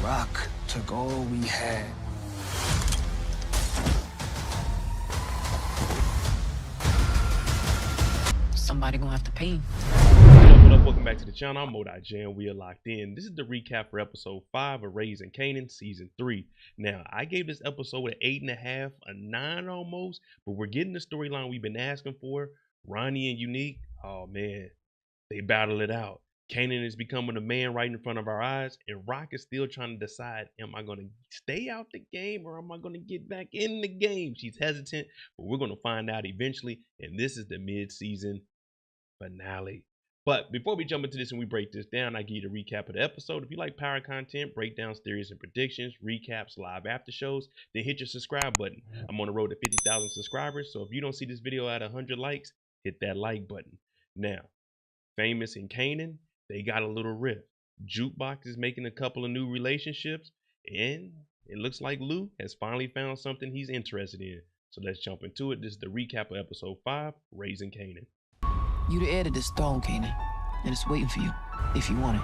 Rock took all we had. Somebody gonna have to pay him. What up? Welcome back to the channel. I'm Mo.Jam. We are locked in. This is the recap for episode 5 of Raising Kanan, season 3. Now, I gave this episode an 8.5, a 9 almost, but we're getting the storyline we've been asking for. Ronnie and Unique, oh man, they battle it out. Kanan is becoming a man right in front of our eyes, and Rock is still trying to decide, am I going to stay out the game or am I going to get back in the game? She's hesitant, but we're going to find out eventually, and this is the mid-season finale. But before we jump into this and we break this down, I give you the recap of the episode. If you like power content, breakdowns, theories, and predictions, recaps, live after shows, then hit your subscribe button. I'm on the road to 50,000 subscribers, so if you don't see this video at 100 likes, hit that like button. Now, Famous and Kanan, they got a little rift. Jukebox is making a couple of new relationships, and it looks like Lou has finally found something he's interested in. So let's jump into it. This is the recap of episode 5, Raising Kanan. You the heir to this throne, Kanan, and it's waiting for you, if you want it.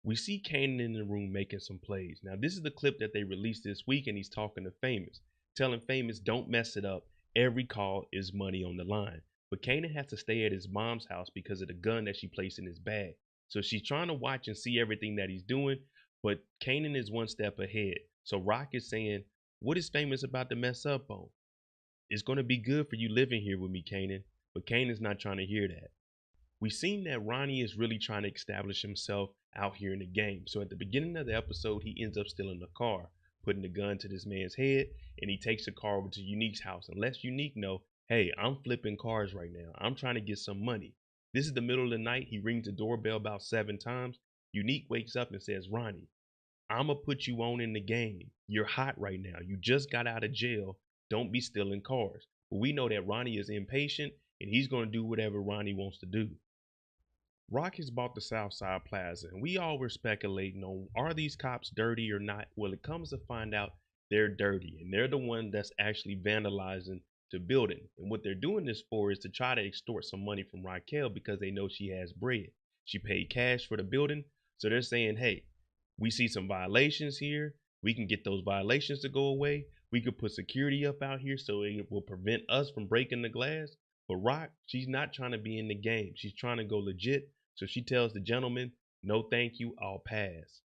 We see Kanan in the room making some plays. Now, this is the clip that they released this week, and he's talking to Famous, telling Famous, don't mess it up. Every call is money on the line. But Kanan has to stay at his mom's house because of the gun that she placed in his bag. So she's trying to watch and see everything that he's doing, but Kanan is one step ahead. So Rock is saying, what is Famous about to mess up on? It's going to be good for you living here with me, Kanan. But Kanan's not trying to hear that. We've seen that Ronnie is really trying to establish himself out here in the game. So at the beginning of the episode, he ends up stealing the car, putting the gun to this man's head, and he takes the car over to Unique's house and lets Unique know, hey, I'm flipping cars right now. I'm trying to get some money. This is the middle of the night. He rings the doorbell about 7 times. Unique wakes up and says, Ronnie, I'm going to put you on in the game. You're hot right now. You just got out of jail. Don't be stealing cars. But we know that Ronnie is impatient, and he's going to do whatever Ronnie wants to do. Rock has bought the Southside Plaza, and we all were speculating on, are these cops dirty or not? Well, it comes to find out they're dirty, and they're the one that's actually vandalizing the building. And what they're doing this for is to try to extort some money from Raquel because they know she has bread. She paid cash for the building, so they're saying, hey, we see some violations here. We can get those violations to go away. We could put security up out here so it will prevent us from breaking the glass. But Rock, she's not trying to be in the game. She's trying to go legit. So she tells the gentleman, no thank you, I'll pass.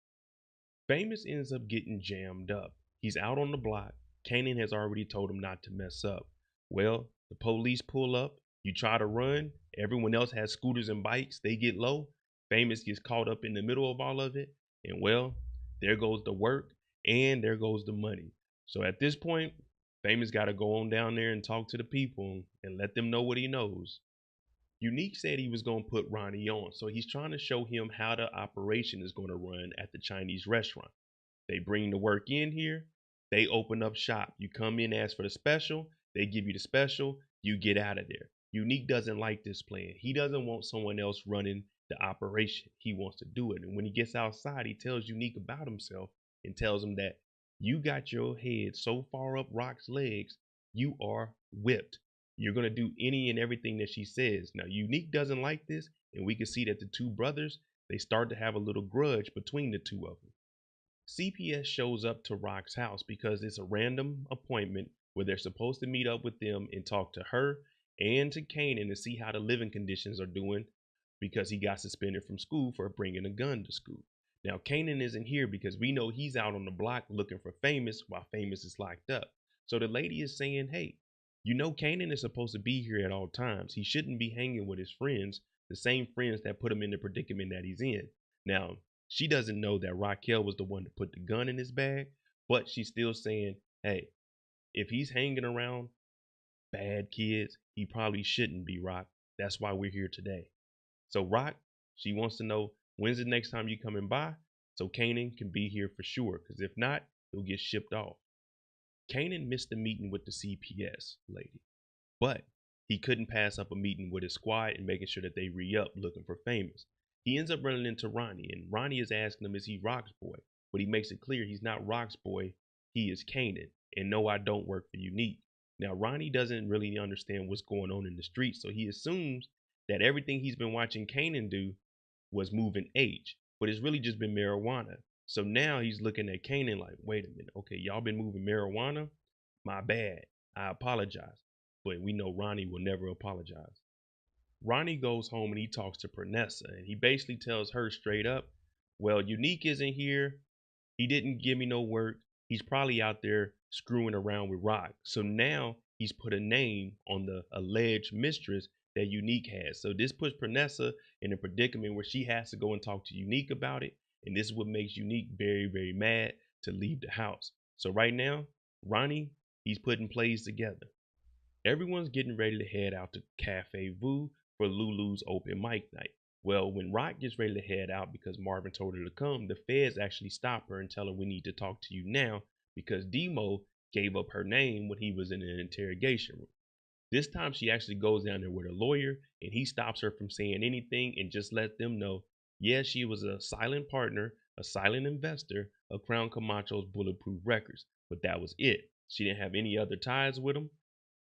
Famous ends up getting jammed up. He's out on the block. Kanan has already told him not to mess up. Well, the police pull up. You try to run. Everyone else has scooters and bikes. They get low. Famous gets caught up in the middle of all of it. And well, there goes the work and there goes the money. So at this point, Famous got to go on down there and talk to the people and let them know what he knows. Unique said he was going to put Ronnie on, so he's trying to show him how the operation is going to run at the Chinese restaurant. They bring the work in here, they open up shop. You come in, ask for the special, they give you the special, you get out of there. Unique doesn't like this plan. He doesn't want someone else running the operation. He wants to do it. And when he gets outside, he tells Unique about himself and tells him that you got your head so far up Rock's legs, you are whipped. You're going to do any and everything that she says. Now, Unique doesn't like this, and we can see that the two brothers, they start to have a little grudge between the two of them. CPS shows up to Rock's house because it's a random appointment where they're supposed to meet up with them and talk to her and to Kanan to see how the living conditions are doing because he got suspended from school for bringing a gun to school. Now, Kanan isn't here because we know he's out on the block looking for Famous while Famous is locked up. So the lady is saying, hey, you know Kanan is supposed to be here at all times. He shouldn't be hanging with his friends, the same friends that put him in the predicament that he's in. Now, she doesn't know that Raquel was the one to put the gun in his bag, but she's still saying, hey, if he's hanging around bad kids, he probably shouldn't be, Rock. That's why we're here today. So Rock, she wants to know, when's the next time you coming by so Kanan can be here for sure, because if not, he'll get shipped off. Kanan missed the meeting with the CPS lady, but he couldn't pass up a meeting with his squad and making sure that they re-up looking for Famous. He ends up running into Ronnie, and Ronnie is asking him, is he Rock's boy? But he makes it clear he's not Rock's boy, he is Kanan, and no, I don't work for Unique. Now, Ronnie doesn't really understand what's going on in the streets, so he assumes that everything he's been watching Kanan do was moving H, but it's really just been marijuana. So now he's looking at Kanan like, wait a minute, okay, y'all been moving marijuana? My bad. I apologize. But we know Ronnie will never apologize. Ronnie goes home and he talks to Pernessa, and he basically tells her straight up, well, Unique isn't here. He didn't give me no work. He's probably out there screwing around with Rock. So now he's put a name on the alleged mistress that Unique has. So this puts Pernessa in a predicament where she has to go and talk to Unique about it. And this is what makes Unique very, very mad to leave the house. So right now, Ronnie, he's putting plays together. Everyone's getting ready to head out to Cafe Vu for Lulu's open mic night. Well, when Rock gets ready to head out because Marvin told her to come, the feds actually stop her and tell her, we need to talk to you now because Demo gave up her name when he was in an interrogation room. This time she actually goes down there with a lawyer and he stops her from saying anything and just let them know, yeah, she was a silent partner, a silent investor of Crown Camacho's Bulletproof Records, but that was it. She didn't have any other ties with him.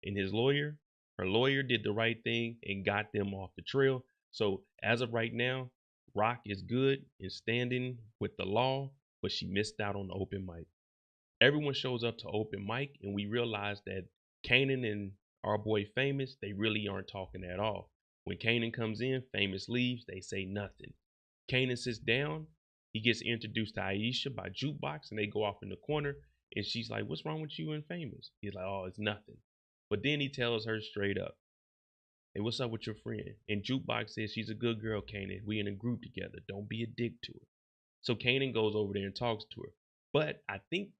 And her lawyer did the right thing and got them off the trail. So as of right now, Rock is good and standing with the law, but she missed out on the open mic. Everyone shows up to open mic and we realize that Kanan and our boy Famous, they really aren't talking at all. When Kanan comes in, Famous leaves, they say nothing. Kanan sits down, he gets introduced to Aisha by Jukebox and they go off in the corner and she's like, what's wrong with you and Famous? He's like, oh, it's nothing. But then he tells her straight up, hey, what's up with your friend? And Jukebox says, she's a good girl, Kanan. We in a group together. Don't be a dick to her. So Kanan goes over there and talks to her. But I think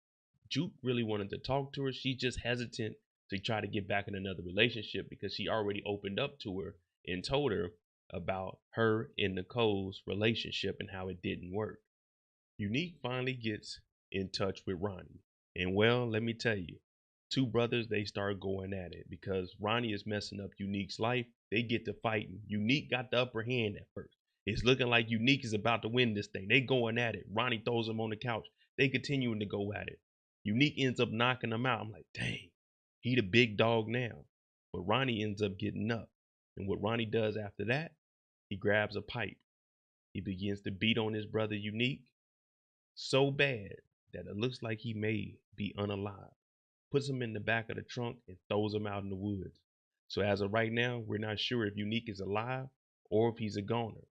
Juke really wanted to talk to her. She's just hesitant to try to get back in another relationship because she already opened up to her and told her about her and Nicole's relationship and how it didn't work. Unique finally gets in touch with Ronnie. And well, let me tell you, two brothers, they start going at it because Ronnie is messing up Unique's life. They get to fighting. Unique got the upper hand at first. It's looking like Unique is about to win this thing. They going at it. Ronnie throws him on the couch. They continuing to go at it. Unique ends up knocking him out. I'm like, dang, he the big dog now. But Ronnie ends up getting up. And what Ronnie does after that, he grabs a pipe. He begins to beat on his brother Unique so bad that it looks like he may be unalive. Puts him in the back of the trunk and throws him out in the woods. So as of right now, we're not sure if Unique is alive or if he's a goner.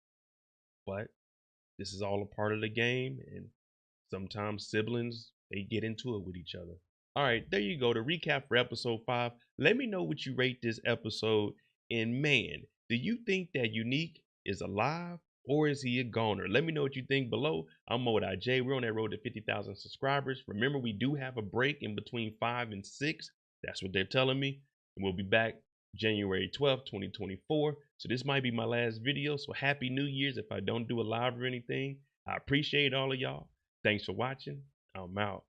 But this is all a part of the game, and sometimes siblings, they get into it with each other. All right, there you go. The recap for episode 5. Let me know what you rate this episode. And man, do you think that Unique is alive or is he a goner? Let me know what you think below. I'm Mo.J. We're on that road to 50,000 subscribers. Remember, we do have a break in between 5 and 6. That's what they're telling me. And we'll be back January 12th, 2024. So this might be my last video. So happy New Year's if I don't do a live or anything. I appreciate all of y'all. Thanks for watching. I'm out.